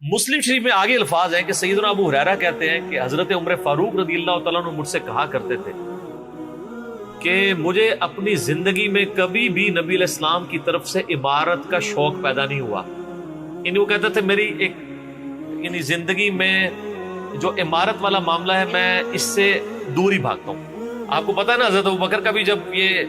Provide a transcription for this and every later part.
مسلم شریف میں آگے الفاظ ہیں کہ سیدنا ابو ہریرہ کہتے ہیں کہ حضرت عمر فاروق رضی اللہ تعالیٰ عنہ مجھ سے کہا کرتے تھے کہ مجھے اپنی زندگی میں کبھی بھی نبی علیہ السلام کی طرف سے عمارت کا شوق پیدا نہیں ہوا. یعنی وہ کہتے تھے میری ایک یعنی زندگی میں جو عمارت والا معاملہ ہے میں اس سے دور ہی بھاگتا ہوں. آپ کو پتہ ہے نا حضرت ابوبکر کا بھی جب یہ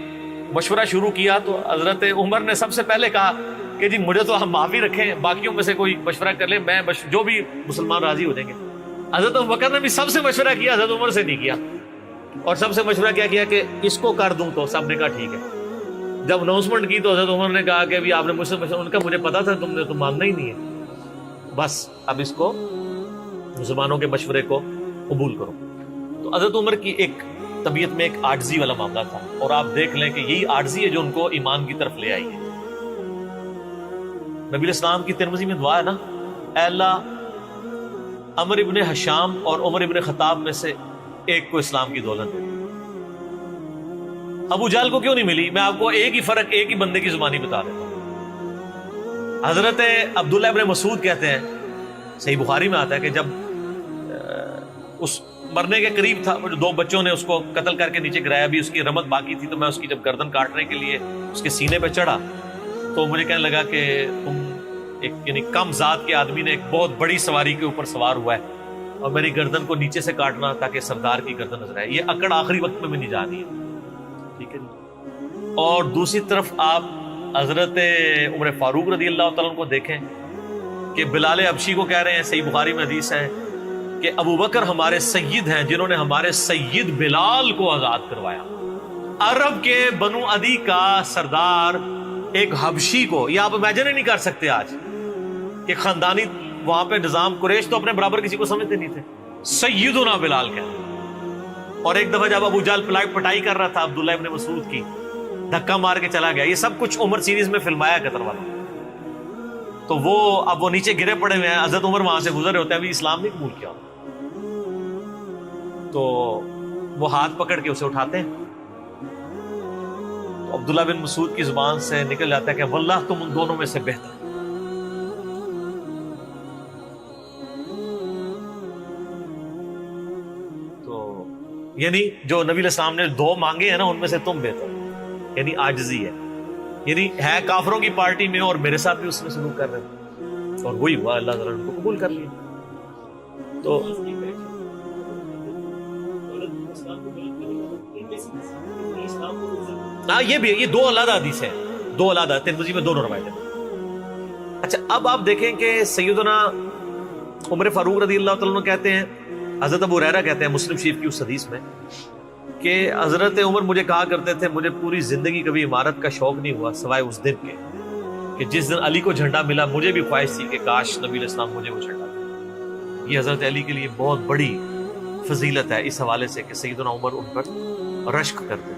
مشورہ شروع کیا تو حضرت عمر نے سب سے پہلے کہا کہ جی مجھے تو ہم معافی رکھیں, باقیوں میں سے کوئی مشورہ کر لے, میں جو بھی مسلمان راضی ہو جائیں گے. حضرت ابوبکر نے بھی سب سے مشورہ کیا, حضرت عمر سے نہیں کیا. اور سب سے مشورہ کیا کیا کہ اس کو کر دوں, تو سب نے کہا ٹھیک ہے. جب اناؤنسمنٹ کی تو حضرت عمر نے کہا کہ آپ نے مجھ سے مشورہ, ان کا مجھے پتا تھا تم نے تو ماننا ہی نہیں ہے, بس اب اس کو مسلمانوں کے مشورے کو قبول کرو. تو حضرت عمر کی ایک طبیعت میں ایک عاجزی والا معاملہ تھا, اور آپ دیکھ لیں کہ یہی عاجزی ہے جو ان کو ایمان کی طرف لے آئی ہے. نبی علیہ السلام کی ترمذی میں دعا ہے نا, اے اللہ عمر ابن حشام اور عمر ابن خطاب میں سے ایک کو اسلام کی دولت دے. ابو جہل کو کیوں نہیں ملی؟ میں آپ کو ایک ہی فرق, ایک ہی بندے کی زبانی بتا دیتا ہوں. حضرت عبداللہ ابن مسعود کہتے ہیں, صحیح بخاری میں آتا ہے کہ جب اس مرنے کے قریب تھا, جو دو بچوں نے اس کو قتل کر کے نیچے گرایا, بھی اس کی رمت باقی تھی, تو میں اس کی جب گردن کاٹنے کے لیے اس کے سینے پہ چڑھا تو مجھے کہنے لگا کہ تم ایک یعنی کم ذات کے آدمی نے ایک بہت بڑی سواری کے اوپر سوار ہوا ہے اور میری گردن کو نیچے سے کاٹنا تاکہ سردار کی گردن نظر آئے. یہ اکڑ آخری وقت میں بھی نہیں جانی ہے, ٹھیک ہے جی. اور دوسری طرف آپ حضرت عمر فاروق رضی اللہ تعالیٰ عنہ کو دیکھیں کہ بلال حبشی کو کہہ رہے ہیں, صحیح بخاری میں حدیث ہے کہ ابو بکر ہمارے سید ہیں جنہوں نے ہمارے سید بلال کو آزاد کروایا. عرب کے بنو عدی کا سردار ایک حبشی کو, یہ آپ امیجن ہی نہیں کر سکتے آج کہ خاندانی وہاں پہ نظام, قریش تو اپنے برابر کسی کو سمجھتے نہیں تھے, سیدنا بلال کہتے. اور ایک دفعہ جب ابو جہل پٹائی کر رہا تھا عبداللہ ابن مسعود کی, دھکا مار کے چلا گیا. یہ سب کچھ عمر سیریز میں فلمایا قطر والا. تو وہ اب وہ نیچے گرے پڑے ہوئے ہیں, حضرت عمر وہاں سے گزرے ہوتے ہیں, ابھی اسلام نہیں قبول کیا. تو وہ ہاتھ پکڑ کے اسے اٹھاتے ہیں, تو عبداللہ بن مسعود کی زبان سے نکل جاتا ہے کہ واللہ تم ان دونوں میں سے بہتر. تو یعنی جو نبی علیہ السلام نے دو مانگے ہیں نا, ان میں سے تم بہتر, یعنی عاجزی ہے. یعنی ہے کافروں کی پارٹی میں اور میرے ساتھ بھی اس میں سلوک کر رہے ہیں, اور وہی ہوا, اللہ تعالیٰ نے ان کو قبول کر لیا. تو ہاں یہ بھی, یہ دو علیحدہ حدیث ہیں, دو علیحدہ, ترمذی میں دونوں روایتیں. اچھا اب آپ دیکھیں کہ سیدنا عمر فاروق رضی اللہ تعالیٰ عنہ کہتے ہیں, حضرت ابو ہریرہ کہتے ہیں مسلم شریف کی اس حدیث میں کہ حضرت عمر مجھے کہا کرتے تھے مجھے پوری زندگی کبھی عمارت کا شوق نہیں ہوا سوائے اس دن کے کہ جس دن علی کو جھنڈا ملا. مجھے بھی خواہش تھی کہ کاش نبی علیہ السلام مجھے وہ جھنڈا دے. یہ حضرت علی کے لیے بہت بڑی فضیلت ہے اس حوالے سے کہ سیدنا عمر ان پر رشک کرتے تھے.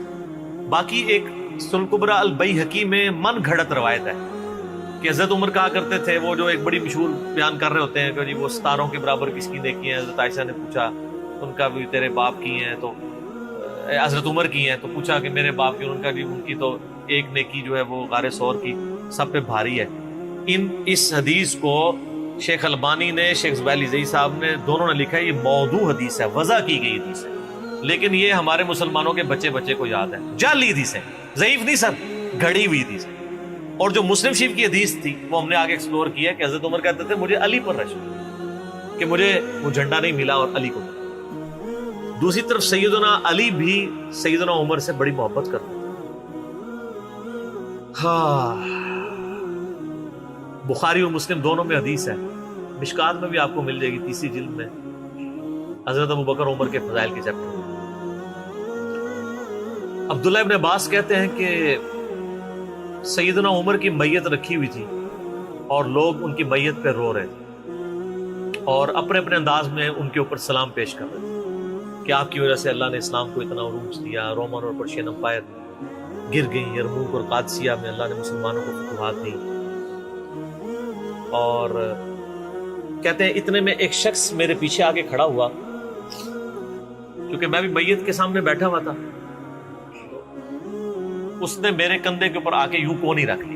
باقی ایک سنن کبریٰ البیہقی میں من گھڑت روایت ہے کہ حضرت عمر کہا کرتے تھے, وہ جو ایک بڑی مشہور بیان کر رہے ہوتے ہیں کہ جی وہ ستاروں کے برابر کس کی نیکی ہیں. حضرت عائشہ نے پوچھا ان کا بھی تیرے باپ کی ہیں, تو حضرت عمر کی ہیں, تو پوچھا کہ میرے باپ کی, ان کا بھی, ان کی تو ایک نیکی جو ہے وہ غار ثور کی سب پہ بھاری ہے. اس حدیث کو شیخ البانی نے, شیخ زبیل زئی صاحب نے, دونوں نے لکھا ہے یہ موضوع حدیث ہے, وضع کی گئی حدیث ہے, لیکن یہ ہمارے مسلمانوں کے بچے کو یاد ہے. جعلی حدیث ہے, ضعیف نہیں سر, گھڑی ہوئی حدیث ہے. اور جو مسلم شریف کی حدیث تھی وہ ہم نے آگے ایکسپلور کیا کہ حضرت عمر کہتے تھے مجھے علی پر رشک کہ مجھے وہ جھنڈا نہیں ملا اور علی کو ملا. دوسری طرف سیدنا علی بھی سیدنا عمر سے بڑی محبت کرتے ہیں. ہاں, بخاری اور مسلم دونوں میں حدیث ہے, مشکات میں بھی آپ کو مل جائے گی, تیسری جلد میں حضرت ابو بکر عمر کے فضائل کے چیپٹر میں. عبداللہ ابن عباس کہتے ہیں کہ سیدنا عمر کی میت رکھی ہوئی تھی اور لوگ ان کی میت پہ رو رہے تھے اور اپنے اپنے انداز میں ان کے اوپر سلام پیش کر رہے تھے کہ آپ کی وجہ سے اللہ نے اسلام کو اتنا عروج دیا, رومن اور پرشین امپائر گر گئی, یرموک اور قادسیہ میں اللہ نے مسلمانوں کو فتوحات دی. اور کہتے ہیں اتنے میں ایک شخص میرے پیچھے آگے کھڑا ہوا, کیونکہ میں بھی میت کے سامنے بیٹھا ہوا تھا, اس نے میرے کندھے کے اوپر آ کے یوں کونی رکھ لی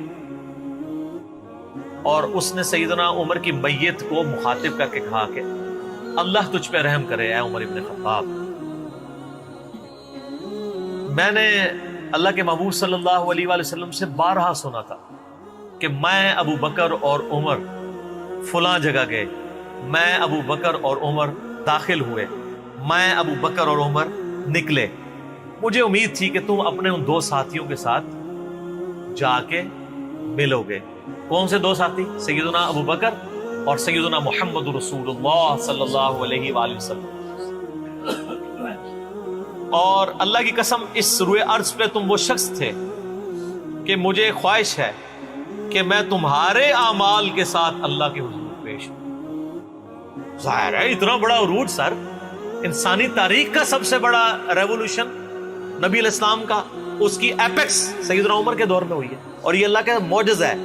اور اس نے سیدنا عمر کی میت کو مخاطب کر کے کہا کہ اللہ تجھ پہ رحم کرے اے عمر ابن خطاب، میں نے اللہ کے محبوب صلی اللہ علیہ وآلہ وسلم سے بارہا سنا تھا کہ میں ابو بکر اور عمر فلاں جگہ گئے، میں ابو بکر اور عمر داخل ہوئے، میں ابو بکر اور عمر نکلے، مجھے امید تھی کہ تم اپنے ان دو ساتھیوں کے ساتھ جا کے ملو گے۔ کون سے دو ساتھی؟ سیدنا ابو بکر اور سیدنا محمد رسول اللہ صلی اللہ علیہ وآلہ وسلم۔ اور اللہ کی قسم اس روئے ارض پہ تم وہ شخص تھے کہ مجھے خواہش ہے کہ میں تمہارے اعمال کے ساتھ اللہ کے حضور پیش ہوں۔ ظاہر ہے اتنا بڑا عروج سر، انسانی تاریخ کا سب سے بڑا ریولوشن نبی علیہ السلام کا، اس کی ایپیکس سیدنا عمر کے دور میں ہوئی ہے، اور یہ اللہ کا معجزہ ہے۔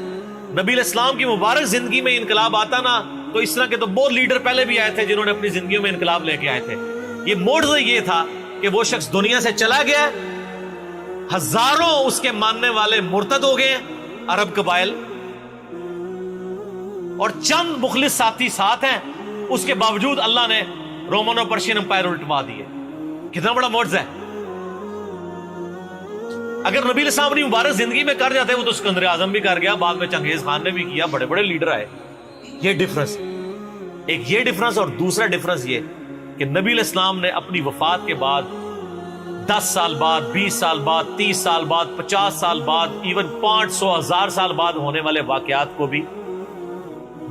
نبی علیہ السلام کی مبارک زندگی میں انقلاب آتا نا تو اس طرح کے تو بہت لیڈر پہلے بھی آئے تھے جنہوں نے اپنی زندگیوں میں انقلاب لے کے آئے تھے۔ یہ معجزہ یہ تھا کہ وہ شخص دنیا سے چلا گیا، ہزاروں اس کے ماننے والے مرتد ہو گئے عرب قبائل، اور چند مخلص ساتھی ساتھ ہیں، اس کے باوجود اللہ نے رومن اور پرشین امپائر الٹوا دیے۔ کتنا بڑا معجزہ ہے۔ اگر نبی علیہ السلام اپنی مبارک زندگی میں کر جاتے، وہ تو سکندر اعظم بھی کر گیا، بعد میں چنگیز خان نے بھی کیا، بڑے بڑے لیڈر آئے۔ یہ ڈفرنس، ایک یہ ڈفرنس، اور دوسرا ڈفرنس یہ کہ نبی علیہ السلام نے اپنی وفات کے بعد 10 سال بعد، 20 سال بعد، 30 سال بعد، 50 سال بعد، ایون 500 1000 سال بعد ہونے والے واقعات کو بھی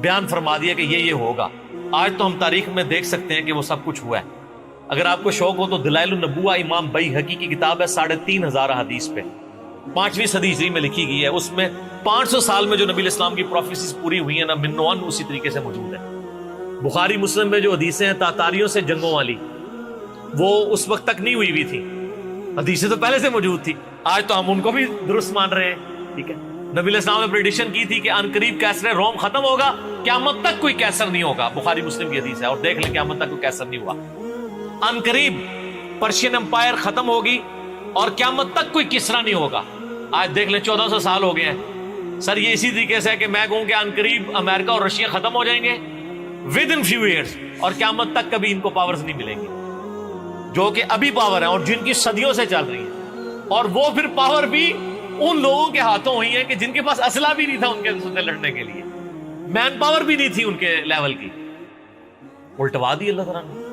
بیان فرما دیا کہ یہ ہوگا۔ آج تو ہم تاریخ میں دیکھ سکتے ہیں کہ وہ سب کچھ ہوا ہے۔ اگر آپ کو شوق ہو تو دلائل النبوہ امام بیہقی کی کتاب ہے، 3500 حدیث پہ، 5ویں صدی ہجری میں لکھی گئی ہے۔ اس میں 500 سال میں جو نبی علیہ السلام کی پروفیسیز پوری ہوئی ہیں نا، من و عن اسی طریقے سے موجود ہے۔ بخاری مسلم میں جو حدیثیں ہیں تاتاریوں سے جنگوں والی، وہ اس وقت تک نہیں ہوئی تھی، حدیثیں تو پہلے سے موجود تھی۔ آج تو ہم ان کو بھی درست مان رہے ہیں، ٹھیک ہے۔ نبی علیہ السلام نے پریڈکشن کی تھی کہ ان قریب کیسر روم ختم ہوگا، قیامت تک کوئی کیسر نہیں ہوگا، بخاری مسلم کی حدیث ہے، اور دیکھ لیں قیامت تک کوئی کیسر نہیں ہوا۔ ان قریب پرشین امپائر ختم ہوگی اور قیامت تک کوئی کسرا نہیں ہوگا۔ آج دیکھ لیں 1400 سال ہو گئے ہیں سر۔ یہ اسی طریقے سے ہے کہ میں کہوں کہ ان قریب امریکہ اور رشیا ختم ہو جائیں گے ود ان فیو ایئرس، اور قیامت تک کبھی ان کو پاورز نہیں ملیں گی جو کہ ابھی پاور ہیں اور جن کی صدیوں سے چل رہی ہیں، اور وہ پھر پاور بھی ان لوگوں کے ہاتھوں ہوئی ہے کہ جن کے پاس اسلحہ بھی نہیں تھا ان کے سے لڑنے کے لیے، مین پاور بھی نہیں تھی ان کے لیول کی، الٹوا دی اللہ تعالیٰ نے۔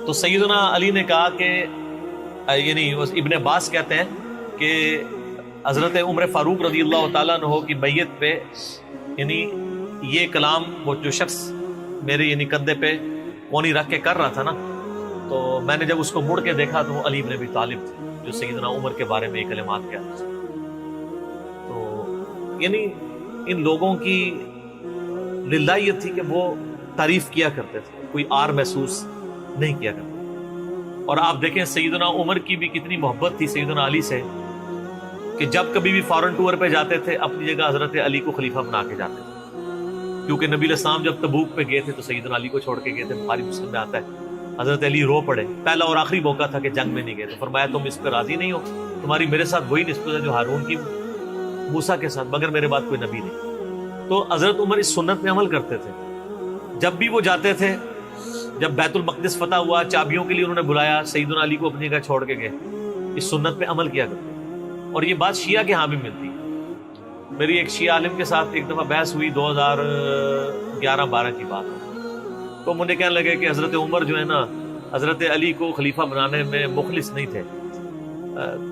تو سیدنا علی نے کہا کہ یعنی ابن عباس کہتے ہیں کہ حضرت عمر فاروق رضی اللہ تعالیٰ عنہ کی میت پہ یعنی یہ کلام وہ جو شخص میرے یعنی کندھے پہ کونی رکھ کے کر رہا تھا نا، تو میں نے جب اس کو مڑ کے دیکھا تو وہ علی بن ابی طالب تھے جو سیدنا عمر کے بارے میں یہ کلمات کہتے تھے۔ تو یعنی ان لوگوں کی للہ یہ تھی کہ وہ تعریف کیا کرتے تھے، کوئی آر محسوس نہیں کیا کرتے۔ اور آپ دیکھیں سیدنا عمر کی بھی کتنی محبت تھی سیدنا علی سے کہ جب کبھی بھی فارن ٹور پہ جاتے تھے اپنی جگہ حضرت علی کو خلیفہ بنا کے جاتے تھے، کیونکہ نبی علیہ السلام جب تبوک پہ گئے تھے تو سیدنا علی کو چھوڑ کے گئے تھے۔ بخاری مسلم میں آتا ہے حضرت علی رو پڑے، پہلا اور آخری موقع تھا کہ جنگ میں نہیں گئے، تو فرمایا تم اس پہ راضی نہیں ہو، تمہاری میرے ساتھ وہی نسبت ہے جو ہارون کی موسیٰ کے ساتھ، مگر میرے بعد کوئی نبی نہیں۔ تو حضرت عمر اس سنت پہ عمل کرتے تھے۔ جب بھی وہ جاتے تھے، جب بیت المقدس فتح ہوا، چابیوں کے لیے انہوں نے بلایا، سیدنا علی کو اپنی جگہ چھوڑ کے گئے، اس سنت پہ عمل کیا کرتے۔ اور یہ بات شیعہ کے ہاں بھی ملتی ہے۔ میری ایک شیعہ عالم کے ساتھ ایک دفعہ بحث ہوئی، 2011-12 کی بات ہے، تو مجھے کہنے لگے کہ حضرت عمر جو ہے نا حضرت علی کو خلیفہ بنانے میں مخلص نہیں تھے،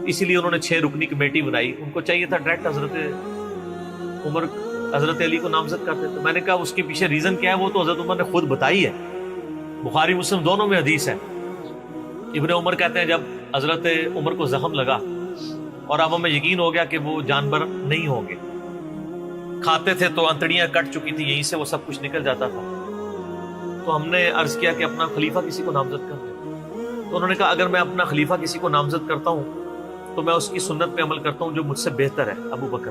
اسی لیے انہوں نے 6 رکنی کمیٹی بنائی، ان کو چاہیے تھا ڈائریکٹ حضرت عمر حضرت علی کو نامزد کرتے۔ تو میں نے کہا اس کے پیچھے ریزن کیا ہے، وہ تو حضرت عمر نے خود بتائی ہے، بخاری مسلم دونوں میں حدیث ہے۔ ابن عمر کہتے ہیں جب حضرت عمر کو زخم لگا اور اب ہمیں یقین ہو گیا کہ وہ جانور نہیں ہوں گے، کھاتے تھے تو انتڑیاں کٹ چکی تھی، یہیں سے وہ سب کچھ نکل جاتا تھا، تو ہم نے عرض کیا کہ اپنا خلیفہ کسی کو نامزد کر دیں۔ تو انہوں نے کہا اگر میں اپنا خلیفہ کسی کو نامزد کرتا ہوں تو میں اس کی سنت پہ عمل کرتا ہوں جو مجھ سے بہتر ہے، ابو بکر،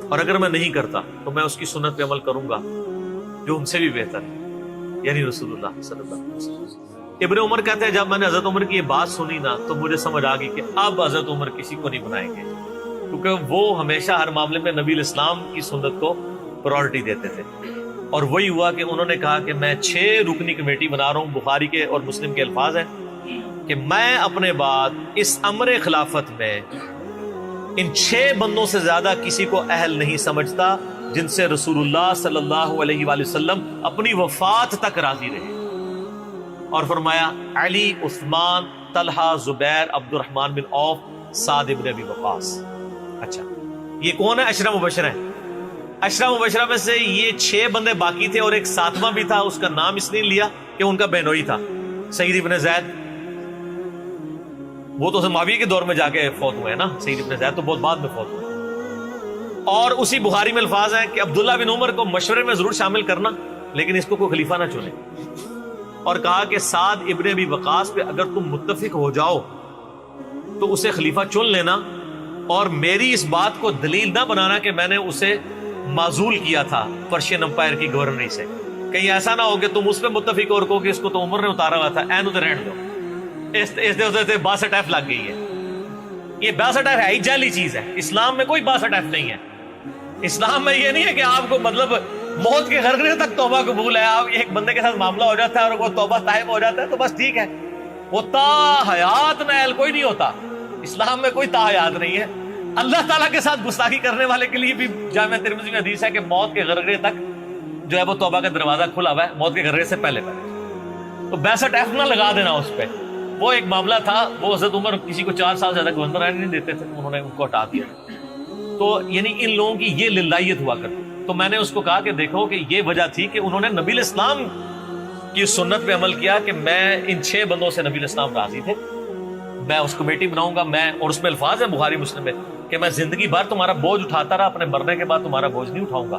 اور اگر میں نہیں کرتا تو میں اس کی سنت پہ عمل کروں گا جو ان سے بھی بہتر ہے، یعنی رسول اللہ صلی اللہ علیہ وسلم۔ ابن عمر کہتے ہیں جب میں نے حضرت عمر کی یہ بات سنی نا تو مجھے سمجھ آ گئی کہ اب حضرت عمر کسی کو نہیں بنائیں گے، کیونکہ وہ ہمیشہ ہر معاملے میں نبی علیہ السلام کی سنت کو پرائورٹی دیتے تھے. اور وہی ہوا کہ انہوں نے کہا کہ میں 6 رکنی کمیٹی بنا رہا ہوں. بخاری کے اور مسلم کے الفاظ ہیں کہ میں اپنے بعد اس امر خلافت میں ان 6 بندوں سے زیادہ کسی کو اہل نہیں سمجھتا جن سے رسول اللہ صلی اللہ علیہ وآلہ وسلم اپنی وفات تک راضی رہے. اور فرمایا علی، عثمان، طلحہ، زبیر، عبد الرحمن بن عوف، سعد بن ابی وقاص. اچھا یہ کون ہے؟ عشرہ مبشرہ ہیں. عشرہ مبشرہ میں سے یہ 6 بندے باقی تھے اور ایک 7واں بھی تھا. اس کا نام اس نے لیا کہ ان کا بہنوئی تھا، سعید ابن زید. وہ تو معاویہ کے دور میں جا کے فوت ہوئے ہیں نا. سعید ابن زید تو بہت بعد میں فوت ہوئے. اور اسی بخاری میں الفاظ ہیں کہ عبداللہ بن عمر کو مشورے میں ضرور شامل کرنا لیکن اس کو کوئی خلیفہ نہ چنے. اور کہا کہ سعد ابن ابی وقاص پہ اگر تم متفق ہو جاؤ تو اسے خلیفہ چن لینا، اور میری اس بات کو دلیل نہ بنانا کہ میں نے اسے معزول کیا تھا پرشین امپائر کی گورنری سے. کہیں ایسا نہ ہو کہ تم اس پہ متفق اور کہو کہ اس کو تو عمر نے اتارا ہوا تھا، این ادھر رہنے دو. اس 62F لگ گئی ہے. یہ 62F ہے ہی جعلی چیز ہے. اسلام میں کوئی 62F نہیں ہے. اسلام میں یہ نہیں ہے کہ آپ کو مطلب موت کے غرغرے تک توبہ قبول ہے. آپ ایک بندے کے ساتھ معاملہ ہو جاتا ہے اور وہ توبہ طائب ہو جاتا ہے تو بس ٹھیک ہے. وہ تا حیات نائل کوئی نہیں ہوتا. اسلام میں کوئی تا حیات نہیں ہے. اللہ تعالیٰ کے ساتھ گستاخی کرنے والے کے لیے بھی جامعہ ترمذی میں حدیث ہے کہ موت کے غرغرے تک جو ہے وہ توبہ کا دروازہ کھلا ہوا ہے، موت کے غرغرے سے پہلے. تو 62F نہ لگا دینا اس پہ. وہ ایک معاملہ تھا، وہ حضرت عمر کسی کو 4 سال زیادہ گورنر رہنے نہیں دیتے تھے، انہوں نے ان کو ہٹا دیا. تو یعنی ان لوگوں کی یہ للہیت ہوا کرتی. تو میں نے اس کو کہا کہ دیکھو کہ یہ وجہ تھی کہ انہوں نے نبی الاسلام کی سنت پہ عمل کیا کہ میں ان 6 بندوں سے نبی الاسلام راضی تھے، میں اس کمیٹی بناؤں گا. میں اور اس میں الفاظ ہیں بخاری مسلم میں کہ میں زندگی بھر تمہارا بوجھ اٹھاتا رہا، اپنے مرنے کے بعد تمہارا بوجھ نہیں اٹھاؤں گا،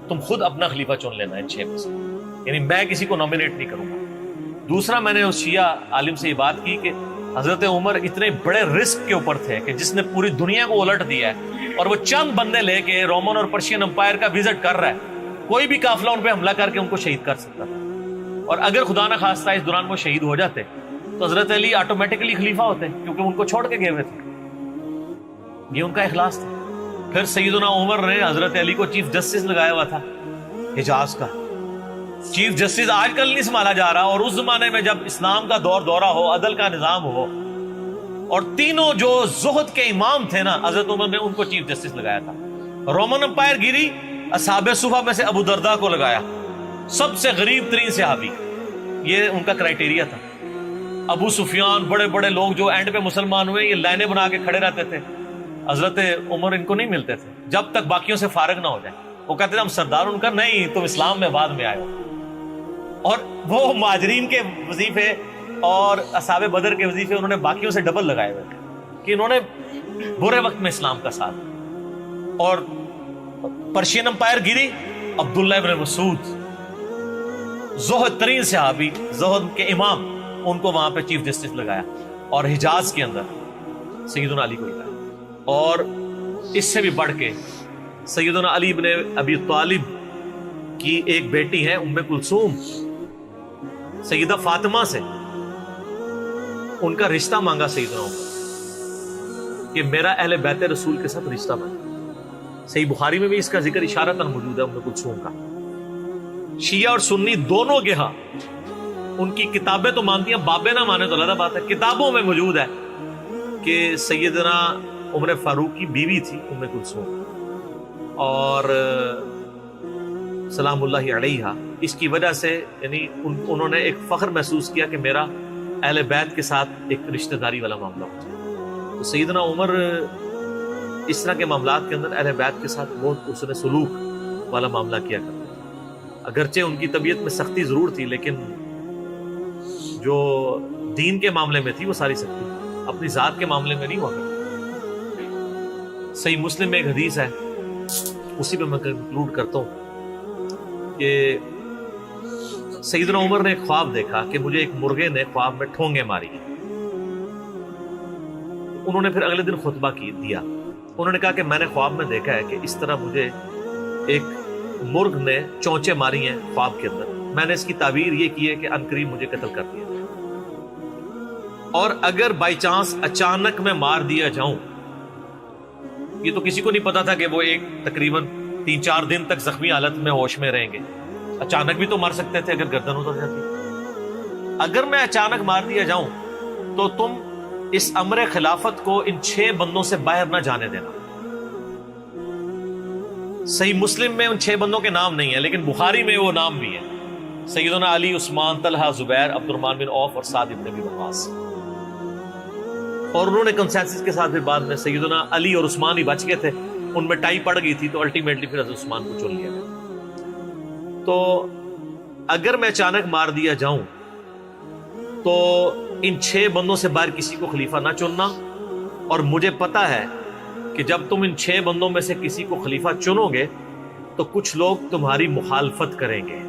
تم خود اپنا خلیفہ چن لینا ان 6 میں سے. یعنی میں کسی کو نامینیٹ نہیں کروں گا. دوسرا میں نے اس شیعہ عالم سے یہ بات کی کہ حضرت عمر اتنے بڑے رسک کے اوپر تھے کہ جس نے پوری دنیا کو الٹ دیا ہے، اور وہ چند بندے لے کے رومن اور پرشین امپائر کا وزٹ کر رہا ہے. کوئی بھی قافلہ ان پہ حملہ کر کے ان کو شہید کر سکتا تھا. اور اگر خدا نہ خواستہ اس دوران وہ شہید ہو جاتے تو حضرت علی آٹومیٹکلی خلیفہ ہوتے کیونکہ ان کو چھوڑ کے گئے ہوئے تھے. یہ ان کا اخلاص تھا. پھر سیدنا عمر نے حضرت علی کو چیف جسٹس لگایا ہوا تھا حجاز کا. چیف جسٹس آج کل نہیں سنبھالا جا رہا، اور اس زمانے میں جب اسلام کا دور دورہ ہو، عدل کا نظام ہو، اور تینوں جو زہد کے امام تھے نا حضرت عمر نے ان کو چیف جسٹس لگایا تھا. رومن امپائر گری، اصحاب صفہ میں سے ابو درداء کو لگایا، سب سے غریب ترین صحابی. یہ ان کا کرائٹیریا تھا. ابو سفیان، بڑے بڑے لوگ جو اینڈ پہ مسلمان ہوئے، یہ لائنیں بنا کے کھڑے رہتے تھے. حضرت عمر ان کو نہیں ملتے تھے جب تک باقیوں سے فارغ نہ ہو جائے. وہ کہتے تھے ہم سردار. ان کا نہیں، تم اسلام میں بعد میں آئے ہو. اور وہ مہاجرین کے وظیفے اور اصحاب بدر کے وظیفے انہوں نے باقیوں سے ڈبل لگائے ہوئے تھے کہ انہوں نے برے وقت میں اسلام کا ساتھ. اور پرشین امپائر گری، عبداللہ ابن مسعود، زہد ترین صحابی، زہد کے امام، ان کو وہاں پہ چیف جسٹس لگایا. اور حجاز کے اندر سیدنا علی کو لگایا. اور اس سے بھی بڑھ کے سیدنا علی ابن ابی طالب کی ایک بیٹی ہے ام کلثوم، سیدہ فاطمہ سے ان کا رشتہ مانگا سیدنا عمر کہ میرا اہل بیت رسول کے ساتھ رشتہ بنا. صحیح بخاری میں بھی اس کا ذکر اشارتاً موجود ہے ام کلثوم کا. شیعہ اور سنی دونوں کے ہاں ان کی کتابیں تو مانتی ہیں، بابے نہ مانے تو علیحدہ بات ہے. کتابوں میں موجود ہے کہ سیدنا عمر فاروق کی بیوی تھی ام کلثوم، اور سلام اللہ علیہا. اس کی وجہ سے یعنی انہوں نے ایک فخر محسوس کیا کہ میرا اہل بیت کے ساتھ ایک رشتہ داری والا معاملہ ہوتا ہے. تو سیدنا عمر اس طرح کے معاملات کے اندر اہل بیت کے ساتھ بہت حسن سلوک والا معاملہ کیا کرتے ہیں. اگرچہ ان کی طبیعت میں سختی ضرور تھی لیکن جو دین کے معاملے میں تھی وہ ساری سختی اپنی ذات کے معاملے میں نہیں ہوا کرتی. صحیح مسلم میں ایک حدیث ہے، اسی پہ میں کنکلوڈ کرتا ہوں کہ سیدنا عمر نے ایک خواب دیکھا کہ مجھے ایک مرغے نے خواب میں ٹھونگے ماری. انہوں نے پھر اگلے دن خطبہ دیا. انہوں نے کہا کہ میں نے خواب میں دیکھا ہے کہ اس طرح مجھے ایک مرغ نے چونچے ماری ہیں خواب کے اندر. میں نے اس کی تعبیر یہ کی ہے کہ عنقریب مجھے قتل کر دیا، اور اگر بائی چانس اچانک میں مار دیا جاؤں، یہ تو کسی کو نہیں پتا تھا کہ وہ ایک تقریباً 3-4 دن تک زخمی حالت میں ہوش میں رہیں گے. اچانک بھی تو مر سکتے تھے اگر گردن اتر جاتی. اگر میں اچانک مار دیا جاؤں تو تم اس امر خلافت کو ان 6 بندوں سے باہر نہ جانے دینا. صحیح مسلم میں ان 6 بندوں کے نام نہیں ہیں، لیکن بخاری میں وہ نام بھی ہیں: سیدنا علی، عثمان، طلحہ، زبیر، عبد الرحمن بن عوف اور سعد بن ابی وقاص. اور انہوں نے کنسنسس کے ساتھ پھر بعد میں سیدنا علی اور عثمان ہی بچ گئے تھے، ان میں ٹائی پڑ گئی تھی تو الٹیمیٹلی پھر حضرت عثمان کو چن لیا گیا. تو اگر میں اچانک مار دیا جاؤں تو ان 6 بندوں سے باہر کسی کو خلیفہ نہ چننا. اور مجھے پتا ہے کہ جب تم ان 6 بندوں میں سے کسی کو خلیفہ چنو گے تو کچھ لوگ تمہاری مخالفت کریں گے،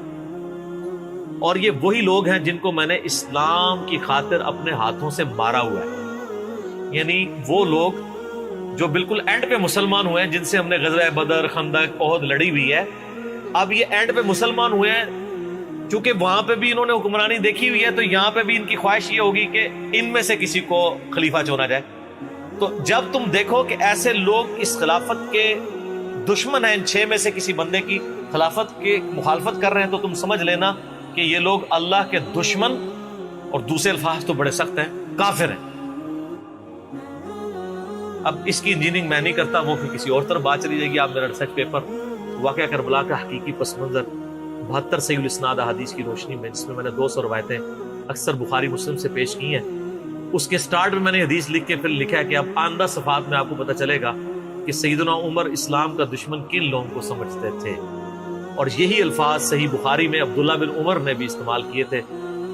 اور یہ وہی لوگ ہیں جن کو میں نے اسلام کی خاطر اپنے ہاتھوں سے مارا ہوا ہے. یعنی وہ لوگ جو بالکل اینڈ پہ مسلمان ہوئے ہیں، جن سے ہم نے غزوہ بدر، خندق، احد لڑی ہوئی ہے. اب یہ اینڈ پہ مسلمان ہوئے ہیں، چونکہ وہاں پہ بھی انہوں نے حکمرانی دیکھی ہوئی ہے، تو یہاں پہ بھی ان کی خواہش یہ ہوگی کہ ان میں سے کسی کو خلیفہ چنا جائے. تو جب تم دیکھو کہ ایسے لوگ اس خلافت کے دشمن ہیں، ان 6 میں سے کسی بندے کی خلافت کی مخالفت کر رہے ہیں، تو تم سمجھ لینا کہ یہ لوگ اللہ کے دشمن، اور دوسرے الفاظ تو بڑے سخت ہیں، کافر ہیں. اب اس کی انجینئرنگ میں نہیں کرتا، وہ پھر کسی اور طرف بات چلی جائے گی. آپ میرا ریسرچ پیپر واقعہ کربلا کا حقیقی پس منظر 72 صحیح الاسناد احادیث کی روشنی میں، جس میں نے 200 روایتیں اکثر بخاری مسلم سے پیش کی ہیں، اس کے سٹارٹ میں نے حدیث لکھ کے پھر لکھا ہے کہ اب آئندہ صفحات میں آپ کو پتہ چلے گا کہ سیدنا عمر اسلام کا دشمن کن لوگوں کو سمجھتے تھے. اور یہی الفاظ صحیح بخاری میں عبداللہ بن عمر نے بھی استعمال کیے تھے.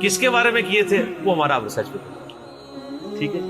کس کے بارے میں کیے تھے وہ ہمارا اب ریسرچ پیپر. ٹھیک ہے.